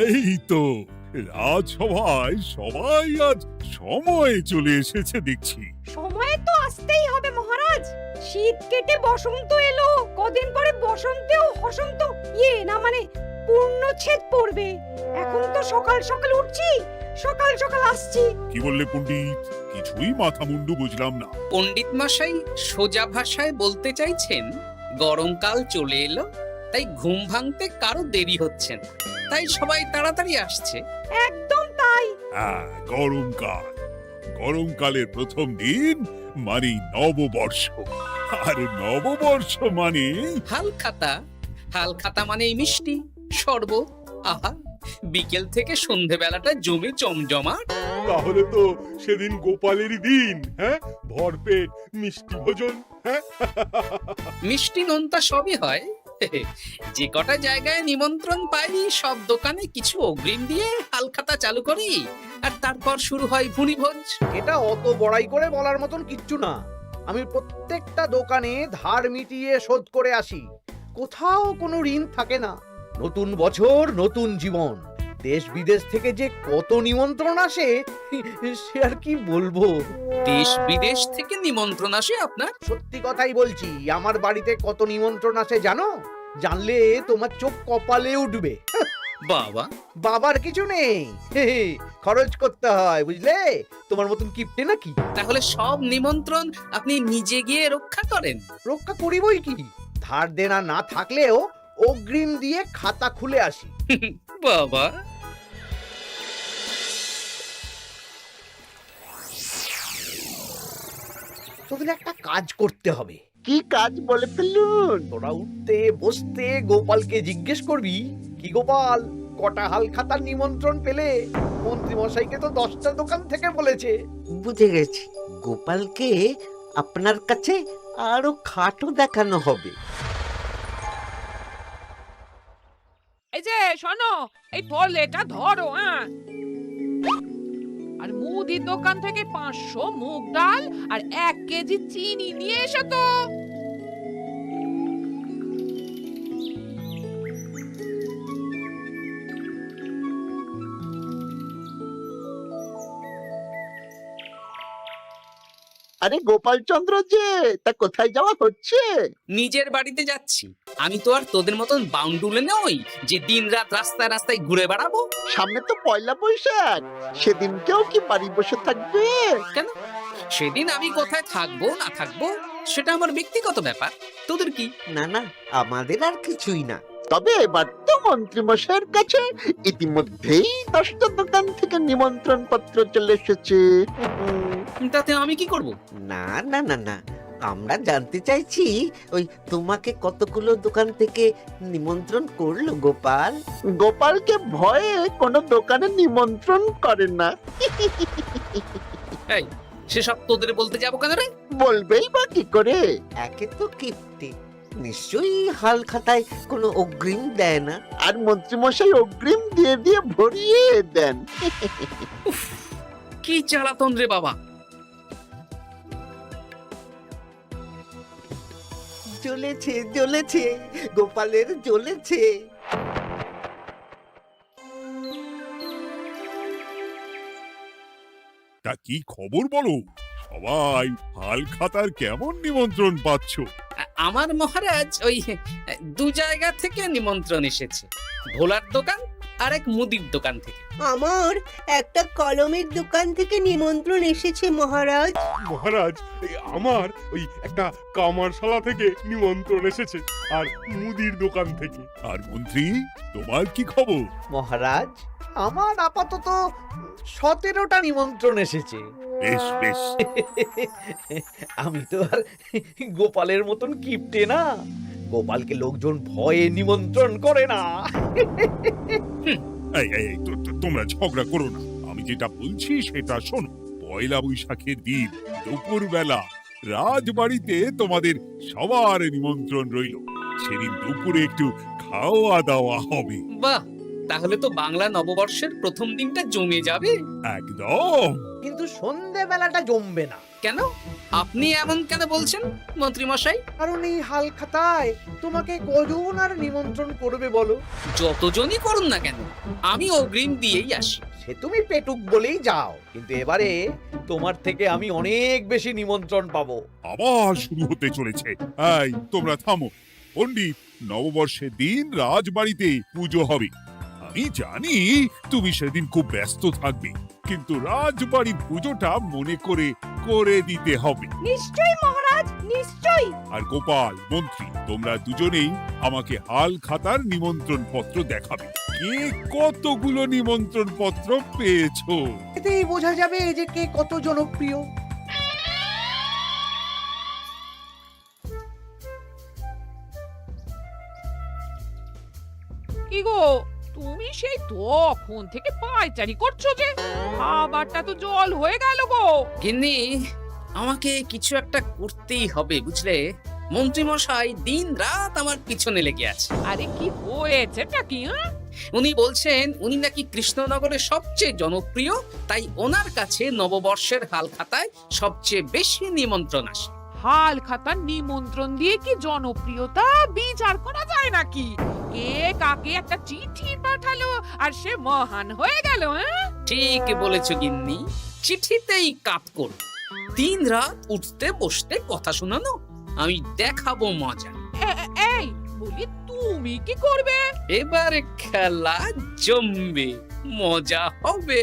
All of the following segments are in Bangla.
এই তো রাজসভায় সবাই আজ সময়ে চলে এসেছে দেখছি। সময় তো আসতেই হবে মহারাজ। শীত কেটে বসন্ত এলো, কদিন পরে বসন্তেও হসন্ত না মানে পূর্ণচ্ছেদ পড়বে। এখন তো সকাল সকাল উঠছি, সকাল সকাল আসছি। কি বললে পণ্ডিত? কিছুই মাথা মুন্ডু বুঝলাম না। পণ্ডিত মশাই সোজা ভাষায় বলতে চাইছেন গরমকাল চলে এলো, তাই ঘুম ভাঙতে কারো দেরি হচ্ছে না, তাই সবাই তাড়াতাড়ি আসছে। একদম তাই। হ্যাঁ, গরমকাল। গরমকালের প্রথম দিন মানে নববর্ষ, আর নববর্ষ মানে হালখাতা। হালখাতা মানে মিষ্টি শরবত। আহা, বিকেল থেকে সন্ধেবেলাটা জমে জমজমাট। তাহলে তো সেদিন গোপালেরই দিন, হ্যাঁ? ভরপেট মিষ্টি ভোজন, হ্যাঁ? মিষ্টি নোনতা সবই হয়। যে কটা জায়গায় নিমন্ত্রণ পাই সব দোকানে কিছু অগ্রিম দিয়ে হালখাতা চালু করি, আর তারপর শুরু হয় ভুনিভোজ। এটা অত বড়াই করে বলার মতন কিচ্ছু না। আমি প্রত্যেকটা দোকানে ধার মিটিয়ে শোধ করে আসি, কোথাও কোনো ঋণ থাকে না। নতুন বছর নতুন জীবন, দেশ বিদেশ থেকে যে কত নিমন্ত্রণ আসে সে আর কি বলবো। দেশ বিদেশ থেকে নিমন্ত্রণ আসে আপনার? সত্যি কথাই বলছি, আমার বাড়িতে কত নিমন্ত্রণ আসে জানো? জানলে তোমার চোখ কপালে উঠবে। বাবা, বাবার কিছু নেই, খরচ করতে হয় বুঝলে, তোমার মতন কিপটে নাকি। তাহলে সব নিমন্ত্রণ আপনি নিজে গিয়ে রক্ষা করেন? রক্ষা করিবই কি, ধার দেনা না থাকলেও অগ্রিম দিয়ে খাতা খুলে আসি। বাবা, তোদের একটা কাজ করতে হবে। কি কাজ বলে ফেলুন? তোরা উঠতে বসতে গোপালকে জিজ্ঞেস করবি, কি গোপাল, কটা হাল খাতার নিমন্ত্রণ পেলে? মন্ত্রী মশাইকে তো 10টা দোকান থেকে বলেছে। বুঝে গেছি, গোপালকে আপনার কাছে আরো খাটো দেখানো হবে। এই যে শোনো, এই ফলেটা ধরো, হ্যাঁ? আর মুদির দোকান থেকে 500 মুগ ডাল আর 1 কেজি চিনি নিয়ে এসো তো। আরে গোপাল চন্দ্র যে, তা কোথায় যাওয়া হচ্ছে? নিজের বাড়িতে যাচ্ছি। আমি তো আর তোদের মতন বাউন্ডুলে নই যে দিন রাত রাস্তায় রাস্তায় ঘুরে বেড়াবো। সামনে তো পয়লা বৈশাখ, সেদিন কেউ কি বাড়ি বসে থাকবে? কেন? সেদিন আমি কোথায় থাকবো না থাকবো সেটা আমার ব্যক্তিগত ব্যাপার, তোদের কি? না না, আমাদের আর কিছুই না। তবে এবার তো মন্ত্রী মশাইয়ের কাছে ইতিমধ্যেই 10টা দোকান থেকে নিমন্ত্রণ পত্র চলে এসেছে। তাতে আমি কি করব? না না না না, আমরা জানতে চাইছি ওই তোমাকে কতগুলো দোকান থেকে নিমন্ত্রণ করলো গোপাল? গোপালকে ভয়ে কোনো দোকানে নিমন্ত্রণ করে না। এই, সেসব তোদের বলতে যাবো কেন রে? বলবেই বা কি করে? একে তো কিপ্টে, নিশ্চয়ই হাল খাতায় কোনো অগ্রিম দেয় না, আর মন্ত্রী মশাই অগ্রিম দিয়ে দিয়ে ভরিয়ে দেন। কি জ্বালাতন রে বাবা। জ্বলেছে জ্বলেছে, গোপালের জ্বলেছে। তা কি খবর বলো? সবাই হালখাতার কেমন নিমন্ত্রণ পাচ্ছ? আমার মহারাজ ওই 2 জায়গা থেকে নিমন্ত্রণ এসেছে, ভোলার দোকান আর এক মুদির দোকান থেকে। আমার একটা কলমের দোকান থেকে নিমন্ত্রণ এসেছে মহারাজ। মহারাজ, আমার ওই একটা কামারশালা থেকে নিমন্ত্রণ এসেছে, আর মুদির দোকান থেকে। আর মন্ত্রী, তোমার কি খবর? মহারাজ, আমার আপাতত 17টা নিমন্ত্রণ এসেছে। বেশ বেশ। আমি তো আর গোপালের মতন কিপটে না, গোপালকে লোকজন ভয়ে নিমন্ত্রণ করে না। এই এই এই, তোমরা ঝগড়া করো না। আমি যেটা বলছি সেটা শোনো। পয়লা বৈশাখের দিন দুপুরবেলা রাজবাড়িতে তোমাদের সবার নিমন্ত্রণ রইল। সেদিন দুপুরে একটু খাওয়া দাওয়া হবে। বাহ, তাহলে তো বাংলা নববর্ষের প্রথম দিনটা জমে যাবে। একদম। কিন্তু সন্ধেবেলাটা জমবে না। কেন? আপনি এমন কেন বলছেন মন্ত্রী মশাই? কারণ এই হাল খাতায় তোমাকে কজন আর নিমন্ত্রণ করবে বলো? যতজনই করুন না কেন, আমি অগ্রিম দিয়েই আসি। সে তুমি পেটুক বলেই যাও, কিন্তু এবারে তোমার থেকে আমি অনেক বেশি নিমন্ত্রণ পাবো। আবার শুরু হতে চলেছে। এই তোমরা থামো। পণ্ডিত, নববর্ষের দিন রাজবাড়িতে পুজো হবে। আমি জানি তুমি সেদিন খুব ব্যস্ত থাকবে, কিন্তু রাজবাড়ির পুজোটা মনে করে করে দিতে হবে। নিশ্চয়ই মহারাজ, নিশ্চয়ই। আর গোপাল, মন্ত্রী, তোমরা দুজনেই আমাকে হাল খাতার নিমন্ত্রণ পত্র দেখাবে। কে কতগুলো নিমন্ত্রণ পত্র পেয়েছো? এতেই বোঝা যাবে যে কে কত জনপ্রিয়। কি গো, তুমি সেই তখন থেকে পায়চারি করছো যে? খাবারটা তো জল হয়ে গেল গো। গিন্নি, আমাকে কিছু একটা করতেই হবে বুঝলে। মন্ত্রী মশাই দিন রাত আমার পিছনে লেগে আছে। আরে কি হয়েছেটা কি? হ্যাঁ, উনি বলছেন উনি নাকি কৃষ্ণনগরের সবচেয়ে জনপ্রিয়, তাই ওনার কাছে নববর্ষের হাল খাতায় সবচেয়ে বেশি নিমন্ত্রণ আসে। হাল খাতার নিমন্ত্রণ দিয়ে কি জনপ্রিয়তা বিচার করা যায় নাকি? কে কাকে একটা চিঠি পাঠালো আর সে মহান হয়ে গেল? হ্যাঁ, ঠিক বলেছ গিন্নি, চিঠিতেই কাপ করো। দিন রাত উঠতে বসতে কথা শোনানো, আমি দেখাবো মজা। এই বলি, তুমি কি করবে? এবার খেলা জমবে, মজা হবে।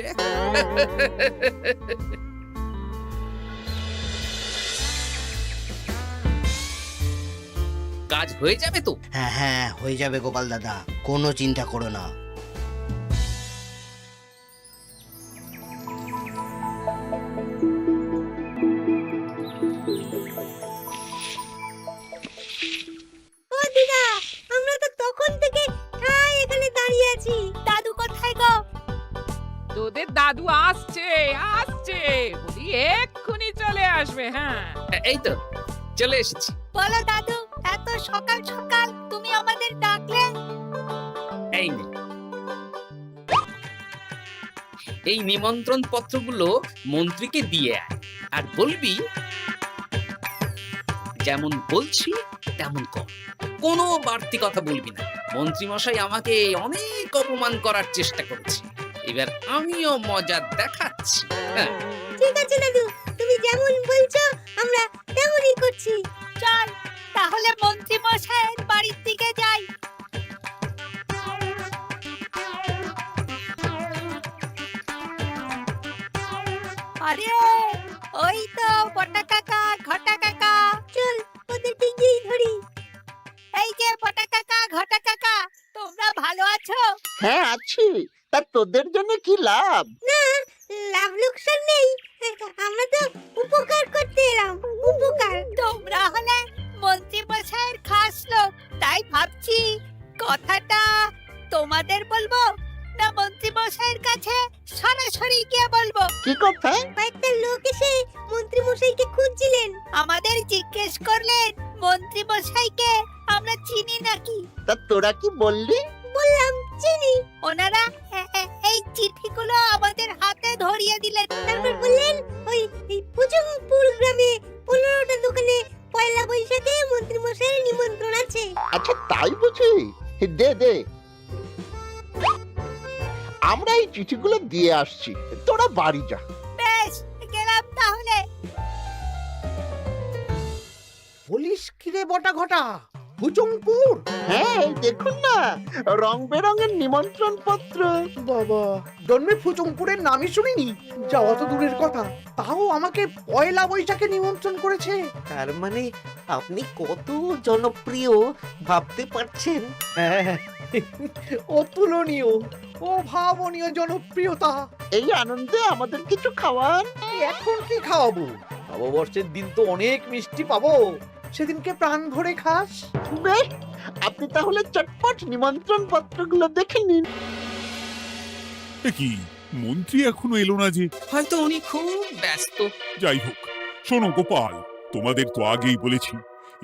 কাজ হয়ে যাবে তো? হ্যাঁ হ্যাঁ, হয়ে যাবে গোপাল দাদা, কোনো চিন্তা করো না। ও দিদা, আমরা তো তখন থেকে এখানে দাঁড়িয়ে আছি। দাদু কোথায় গো? তোদের দাদু আসছে আসছে, বলি এক্ষুনি চলে আসবে। হ্যাঁ, এই তো চলে এসেছি। বলো দাদু, এত সকাল সকাল তুমি আমাদের ডাকলে? এই নে, এই নিমন্ত্রণ পত্রগুলো মন্ত্রীকে দিয়ে আয়, আর বলবি যেমন বলছি তেমন কর, কোনো বাড়তি কথা বলবি না। মন্ত্রী মশাই আমাকে অনেক অপমান করার চেষ্টা করেছে, এবার আমিও মজা দেখাচ্ছি। হ্যাঁ, ঠিক আছে দাদু, তুমি যেমন বলছো আমরা তেমনই করছি। চল তাহলে মন্ত্রী মশাইয়ের বাড়ির দিকে যাই। আরে ওই তো পটা কাকা, ঘটা কাকা। চল ওদের দিকেই ধরি। এই যে পটা কাকা, ঘটা কাকা, তোমরা ভালো আছো? হ্যাঁ আছি। তা তোদের জন্য কি লাভ? না, লাভ লোকসান নেই, আমরা তো উপকার করতে এলাম। উপকার? তোমরা হলে মন্ত্রী মশাইয়ের খাস লোক, তাই ভাবছি কথাটা তোমাদের বলবো না মন্ত্রী মশাইয়ের কাছে সরাসরি গিয়ে বলবো। কি কথা? কয়েকটা লোক এসে মন্ত্রী মশাইকে খুঁজছিলেন, আমাদের জিজ্ঞেস করলেন মন্ত্রী মশাইকে আমরা চিনি নাকি। তা তোরা কি বললি? বললাম চিনি। ওনারা এই চিঠিগুলো আমাদের হাতে ধরিয়ে দিলেন, তারপর বললেন ওই পুজংপুর গ্রামে 15টা দোকানে পয়লা বৈশাখে মন্ত্রী মশাইয়ের নিমন্ত্রণ আছে। আচ্ছা তাই বুঝি? দে দে, আমরা এই চিঠিগুলো দিয়ে আসছি, তোরা বাড়ি যা। বেশ, গেলাম তাহলে। বলিস কিরে বটা ঘটা, ভুজংপুর? হ্যাঁ এই দেখুন না, রং বেরঙের নিমন্ত্রণ পত্র। বাবা, জন্মে ফুচুংপুরের নামই শুনিনি, যাওয়া তো দূরের কথা, তাও আমাকে পয়লা বৈশাখে নিমন্ত্রণ করেছে। তার মানে আপনি কত জনপ্রিয় ভাবতে পারছেন? হ্যাঁ, অতুলনীয়, অভাবনীয় জনপ্রিয়তা। এই আনন্দে আমাদের কিছু খাওয়ান। এখন কি খাওয়াবো? নববর্ষের দিন তো অনেক মিষ্টি পাবো, সেদিনকে প্রাণ ভরে খাস। বেশ, আপনি তাহলে চটপট নিমন্ত্রণ পত্রগুলো দেখে নিন। এ কি, মন্ত্রী এখনো এলো না যে? হয়তো উনি খুব ব্যস্ত। যাই হোক, শোনো গোপাল, তোমাদের তো আগেই বলেছি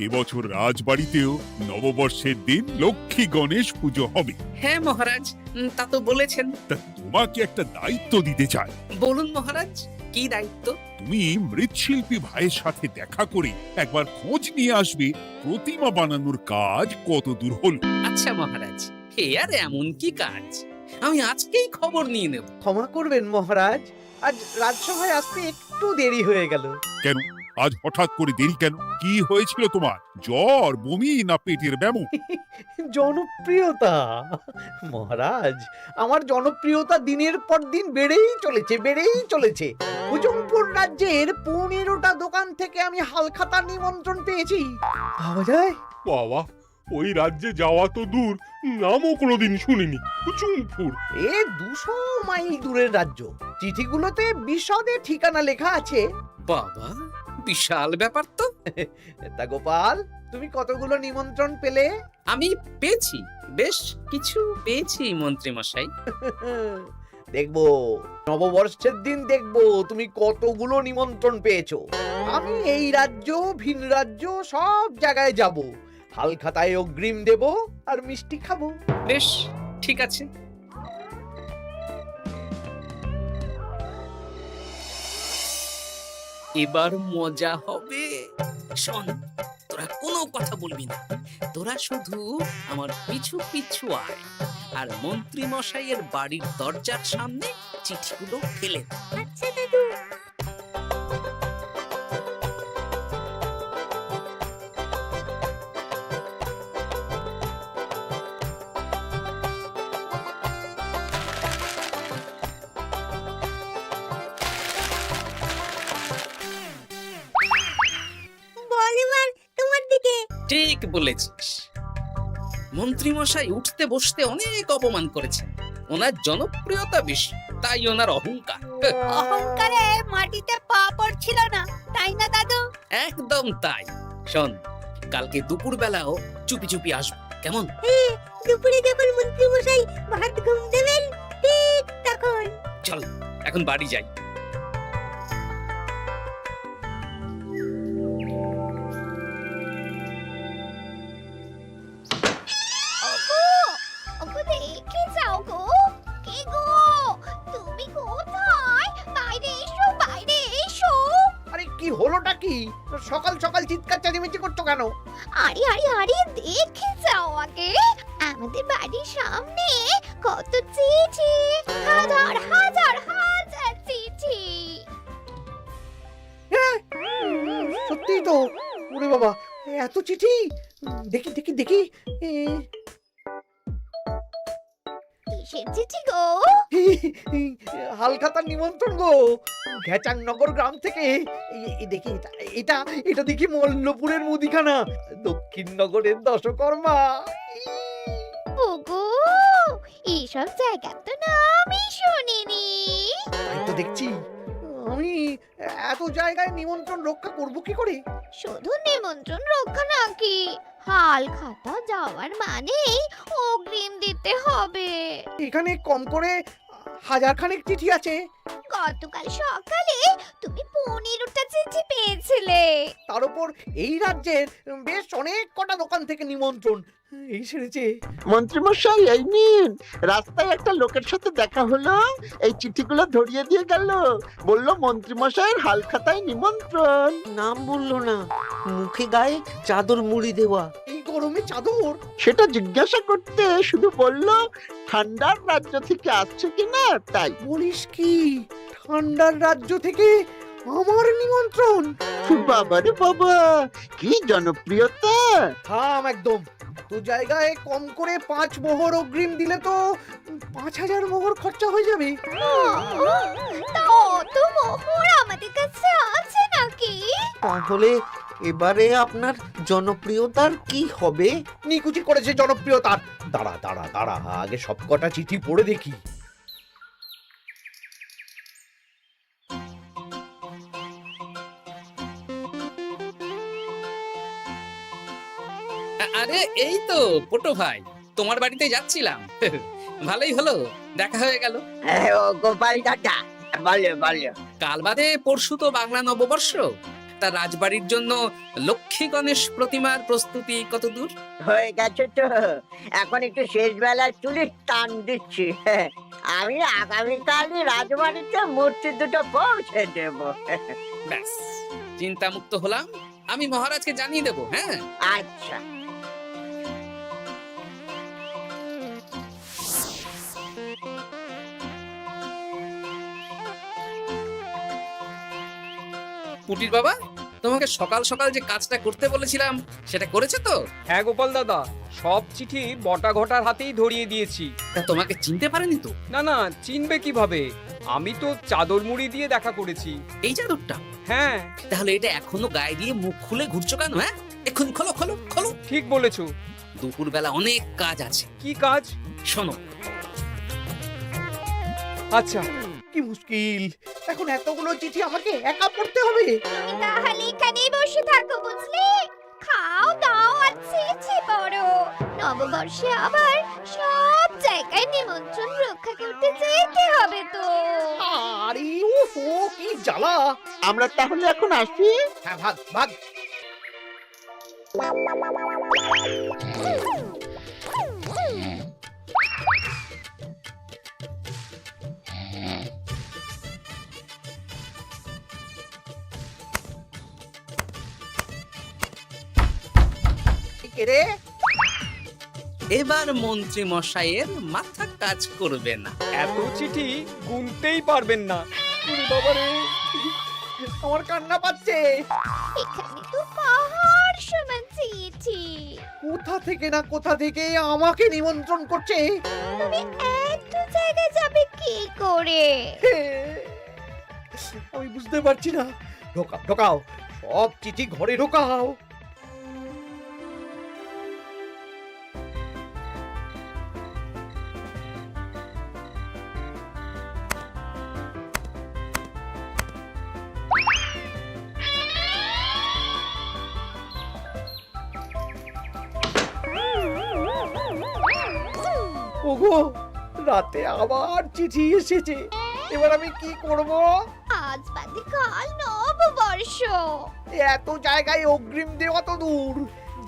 এবছর রাজবাড়িতেও নববর্ষের দিন লক্ষ্মী গণেশ পুজো হবে। হ্যাঁ মহারাজ, তা তো বলেছেন। তা তোমাকে একটা দায়িত্ব দিতে চাই। বলুন মহারাজ, কি দায়িত্ব? তুমি মৃৎশিল্পী ভাইয়ের সাথে দেখা করে একবার খোঁজ নিয়ে আসবে প্রতিমা বানানোর কাজ কত দূর হলো। আচ্ছা মহারাজ, হে আর এমন কি কাজ, আমি আজকেই খবর নিয়ে নেব। ক্ষমা করবেন মহারাজ, আজ রাজসভায় আসতে একটু দেরি হয়ে গেল। কেন আজ হঠাৎ করে দেরি কেন? কি হয়েছিল তোমার? জ্বর, বমি না পেটের ব্যামো? জনপ্রিয়তা মহারাজ, আমার জনপ্রিয়তা দিনের পর দিন বেড়েই চলেছে। হুজুমপুর রাজ্যের 15টা দোকান থেকে আমি হালখাতার নিমন্ত্রণ পেয়েছি। ভাবা যায়? বাবা, ওই রাজ্যে যাওয়া তো দূর, নামও কোনোদিন শুনিনি। হুজুমপুর। এ 200 মাইল দূরের রাজ্য। চিঠিগুলোতে বিশদে ঠিকানা লেখা আছে। বাবা, বিশাল ব্যাপার তো। তা গোপাল, তুমি কতগুলো নিমন্ত্রণ পেলে? আমি পেয়েছি, বেশ কিছু পেয়েছি মন্ত্রী মশাই। দেখবো নববর্ষের দিন দেখবো তুমি কতগুলো নিমন্ত্রণ পেয়েছো। আমি এই রাজ্য ভিন রাজ্য সব জায়গায় যাব, হালখাতায় অগ্রিম দেব আর মিষ্টি খাবো। বেশ, ঠিক আছে। এবার মজা হবে। শোন, তোরা কোনো কথা বলবি না, তোরা শুধু আমার পিছু পিছু আয় আর মন্ত্রী মশাইয়ের বাড়ির দরজার সামনে চিঠিগুলো ফেলে দে। আচ্ছা দাদু। বল এবার তোমার দিকে। ঠিক বলেছিস। মন্ত্রী মশাই উঠতে বসতে অনেক অপমান করেছেন। ওনার জনপ্রিয়তা বেশি, তাই ওনার অহংকার। অহংকারে মাটিতে পা পড়ছিল না, তাই না দাদু? একদম তাই। শোন, কালকে দুপুর বেলাও চুপি চুপি আসবো, কেমন? দুপুরে যখন মন্ত্রী মশাই ভাত ঘুম দেবেন, ঠিক তখন। চল এখন বাড়ি যাই। ওগো দেখে যাও গো। কে গো? তুমি কোথায়? বাইরে এসো, বাইরে এসো। আরে কি হলোটা কি? সকাল সকাল চিৎকার চেঁচামেচি করছো কেন? আরে আরে আরে দেখে যাও আগে। আমাদের বাড়ির সামনে কত চিঠি, হাজার হাজার হাজার চিঠি। সত্যি তো। ওরে বাবা, এত চিঠি! দেখি দেখি দেখি। কিসের চিঠি গো? হালখাতার নিমন্ত্রণ গো, ঘেচাংনগর গ্রাম থেকে। দেখি এটা এটা দেখি মল্লপুরের মুদিখানা, দক্ষিণনগরের দশকর্মা। ওগো, এইসব জায়গা তো নামই শুনিনি। তাই তো দেখছি। আমি এত জায়গায় নিমন্ত্রণ রক্ষা করব কি করে? শুধু নিমন্ত্রণ রক্ষা নাকি, হালখাতা যাওয়ার মানে অগ্রিম দিতে হবে। এখানে কম করে 1000 খানেক চিঠি আছে। গতকাল সকালে তুমি 15টা চিঠি পেয়েছিলে। তার উপর এই রাজ্যের বেশ অনেক কটা দোকান থেকে নিমন্ত্রণ এই সেরেছে। মন্ত্রীমশাই এই নিন, রাস্তায় একটা লোকের সাথে দেখা হলো, এই চিঠিগুলো ধরিয়ে দিয়ে গেল, বলল মন্ত্রীমশাইয়ের হালখাতায় নিমন্ত্রণ। নাম বললো না, মুখে গায়ে চাদর মুড়ি দেওয়া। এই গরমে চাদর? সেটা জিজ্ঞাসা করতে শুধু বলল ঠান্ডার রাজ্য থেকে আসছে কিনা তাই। বলিস কি, ঠান্ডার রাজ্য থেকে আমার নিমন্ত্রণ? বাবারে বাবা, কি জনপ্রিয়তা! থাম একদম। তো জায়গায় কম করে 5 মোহর অগ্রিম দিলে তো 5000 মোহর খরচা হয়ে যাবে। তা অত মোহর আমাদের কাছে আছে নাকি? তাহলে এবারে আপনার জনপ্রিয়তার কি হবে? নিকুচি করেছে জনপ্রিয়তার। দাঁড়া দাঁড়া দাঁড়া, আগে সব কটা চিঠি পড়ে দেখি। আরে এই তো পটু ভাই, তোমার বাড়িতে যাচ্ছিলাম। ভালোই হলো, দেখা হয়ে গেল। গোপাল দাদা, বলো বলো। কাল বাদে পরশু তো বাংলা নববর্ষ। তা রাজবাড়ির জন্য লক্ষ্মী গণেশ প্রতিমার প্রস্তুতি কত দূর? হয়ে গেছে তো, এখন একটু শেষ বেলায় চুলির টান দিচ্ছি। আমি আগামীকালই রাজবাড়িতে মূর্তি দুটো পৌঁছে দেব। ব্যাস, চিন্তামুক্ত হলাম। আমি মহারাজকে জানিয়ে দেবো। হ্যাঁ, আচ্ছা। পুটির বাবা, তোমাকে সকাল সকাল যে কাজটা করতে বলেছিলাম সেটা করেছে তো? হ্যাঁ গোপাল দাদা, সব চিঠি বটা ঘটার হাতেই ধরিয়ে দিয়েছি। তা তোমাকে চিনতে পারেনি তো? না না, চিনবে কিভাবে? আমি তো চাদর মুড়ি দিয়ে দেখা করেছি। এই চাদরটা? হ্যাঁ, তাহলে এটা এখনো গায়ে দিয়ে মুখ খুলে ঘুরছো কেন? হ্যাঁ, এক্ষুনি খোলো খোলো খোলো। ঠিক বলেছো। দুপুরবেলা অনেক কাজ আছে। কি কাজ? শোনো। আচ্ছা। কি মুশকিল, এখন এতগুলো চিঠি আমাকে একা পড়তে হবে। তাহলে এখানেই বসে থাকো, বুঝলে? খাও দাও আর চিঠি পড়ো। নববর্ষে আবার সব জায়গায় নিমন্ত্রণ রক্ষা করতে যেতে হবে তো। আরে ও কি জ্বালা। আমরা তাহলে এখন আসি। হ্যাঁ, ভাগ ভাগ। রে, এবার মন্ত্রী মশাইয়ের মাথা কাজ করবে না। এত চিঠি গুনতেই পারবেন না। ওরে বাবারে, আমার কান্না পাচ্ছে। এখানে তো পাহাড় সমান চিঠি। কোথা থেকে না কোথা থেকে আমাকে নিমন্ত্রণ করছে। তুমি এত জায়গায় যাবে কি করে? আমি বুঝতে পারছি না। ঢোকাও ঢোকাও, সব চিঠি ঘরে ঢোকাও। ওগো, রাতে আবার চিঠি এসেছে। এবার আমি কি করব? আজ বাদে কাল নববর্ষ। এত জায়গায় অগ্রিম দেওয়া তো দূর,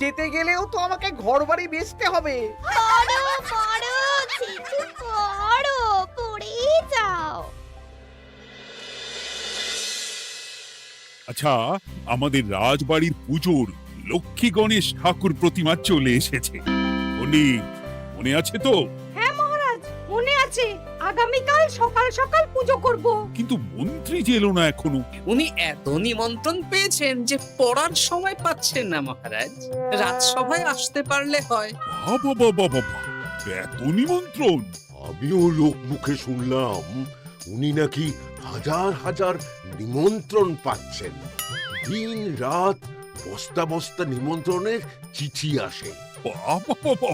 যেতে গেলেও তো আমাকে ঘর বাড়ি বেচতে হবে। পড়ো পড়ো, চিঠি পড়ো, পড়েই যাও। আচ্ছা, আমাদের রাজবাড়ির পুজোর লক্ষ্মী গণেশ ঠাকুর প্রতিমা চলে এসেছে। মনে আছে তো? হ্যাঁ মহারাজ, মনে আছে। আগামীকাল সকাল সকাল পুজো করব। কিন্তু মন্ত্রী যে এলো না এখনো। উনি এত নিমন্ত্রণ পেয়েছেন যে পড়ার সময় পাচ্ছেন না মহারাজ। রাজসভায় আসতে পারলে হয়। বাবা বাবা বাবা, এত নিমন্ত্রণ! আমিও লোক মুখে শুনলাম উনি নাকি হাজার হাজার নিমন্ত্রণ পাচ্ছেন। দিন রাত বস্তা বস্তা নিমন্ত্রণের চিঠি আসে। বাবা বাবা,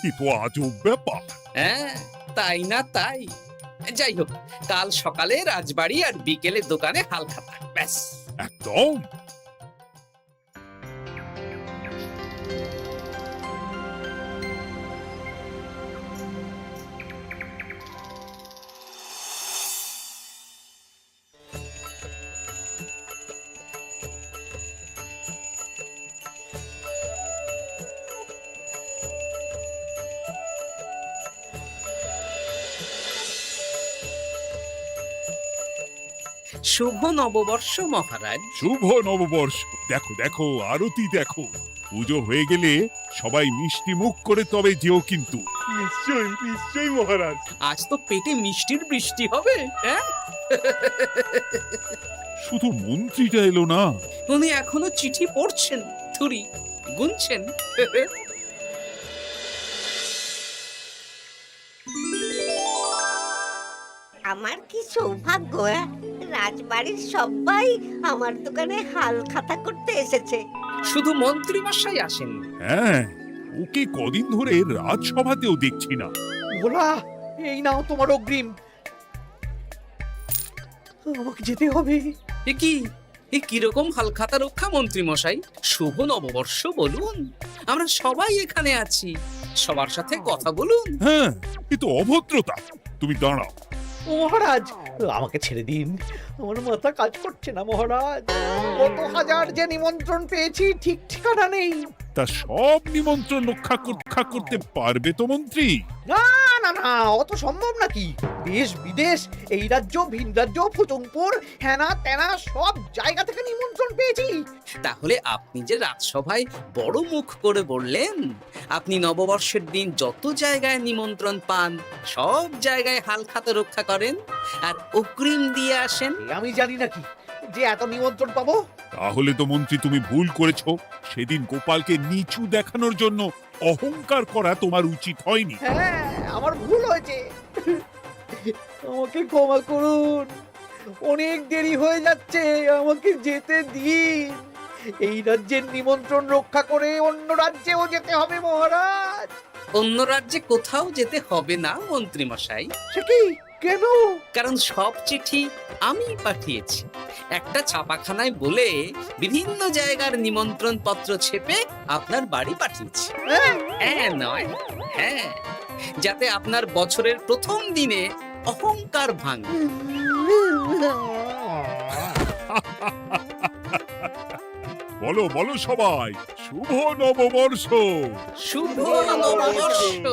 এ তো আজব ব্যাপার। হ্যাঁ, তাই না তাই। যাই হোক, কাল সকালে রাজবাড়ি আর বিকেলে দোকানে হালখাতা। ব্যাস, একদম। শুভ নববর্ষ মহারাজ। শুভ নববর্ষ। দেখো দেখো, আরতি দেখো। পুজো হয়ে গেলে সবাই মিষ্টি মুখ করে তবে যেও কিন্তু। নিশ্চয়ই নিশ্চয়ই মহারাজ। আজ তো পেটে মিষ্টির বৃষ্টি হবে। হ্যাঁ, শুধু মন্ত্রীটা এলো না। উনি এখনো চিঠি পড়ছেন, থুরি গুনছেন। আমার কি সৌভাগ্য! রাজবাড়ির সবাই আমার দোকানে হাল খাতা করতে এসেছে। শুধু মন্ত্রী মশাই আসেন। হ্যাঁ, ওকে কদিন ধরে রাজসভাতেও দেখছি না। ভোলা, এই নাও তোমার অগ্রিম। আমাকে যেতে হবে। এ কিরকম হালখাতা রক্ষা মন্ত্রী মশাই? শুভ নববর্ষ বলুন, আমরা সবাই এখানে আছি। সবার সাথে কথা বলুন। হ্যাঁ, এ তো অভদ্রতা। তুমি দাঁড়াও। মহারাজ, আমাকে ছেড়ে দিন, আমার মাথা কাজ করছে না মহারাজ। কত হাজার যে নিমন্ত্রণ পেয়েছি ঠিক ঠিকানা নেই। তা সব নিমন্ত্রণ রক্ষা করতে পারবে তো মন্ত্রী? না না না, অত সম্ভব নাকি? দেশ বিদেশ, এই রাজ্য ভিন রাজ্য, ফুতুংপুর, হেনা তেনা সব জায়গা থেকে নিমন্ত্রণ পেয়েছি। তাহলে আপনি যে রাজসভায় বড় মুখ করে বললেন আপনি নববর্ষের দিন যত জায়গায় নিমন্ত্রণ পান সব জায়গায় হালখাতা রক্ষা করেন আর অগ্রিম দিয়ে আসেন। এ আমি জানি নাকি যে এত নিমন্ত্রণ পাবো? তাহলে তো মন্ত্রী তুমি ভুল করেছো। সেদিন গোপালকে নিচু দেখানোর জন্য অহংকার করা তোমার উচিত হয়নি। হ্যাঁ, আমার ভুল হয়েছে, আমাকে ক্ষমা করুন। অনেক দেরি হয়ে যাচ্ছে, আমাকে যেতে দিন। এই রাজ্যের নিমন্ত্রণ রক্ষা করে অন্য রাজ্যেও যেতে হবে মহারাজ। অন্য রাজ্যে কোথাও যেতে হবে না মন্ত্রী মশাই, সে কি? কেন? কারণ সব চিঠি আমি পাঠিয়েছি। একটা ছাপাখানায় বলে বিভিন্ন জায়গার নিমন্ত্রণ পত্র ছেপে আপনার বাড়ি পাঠিয়েছি। হ্যাঁ? হ্যাঁ নয় হ্যাঁ, যাতে আপনার বছরের প্রথম দিনে অহংকার ভাঙে। বলো বলো সবাই, শুভ নববর্ষ। শুভ নববর্ষ।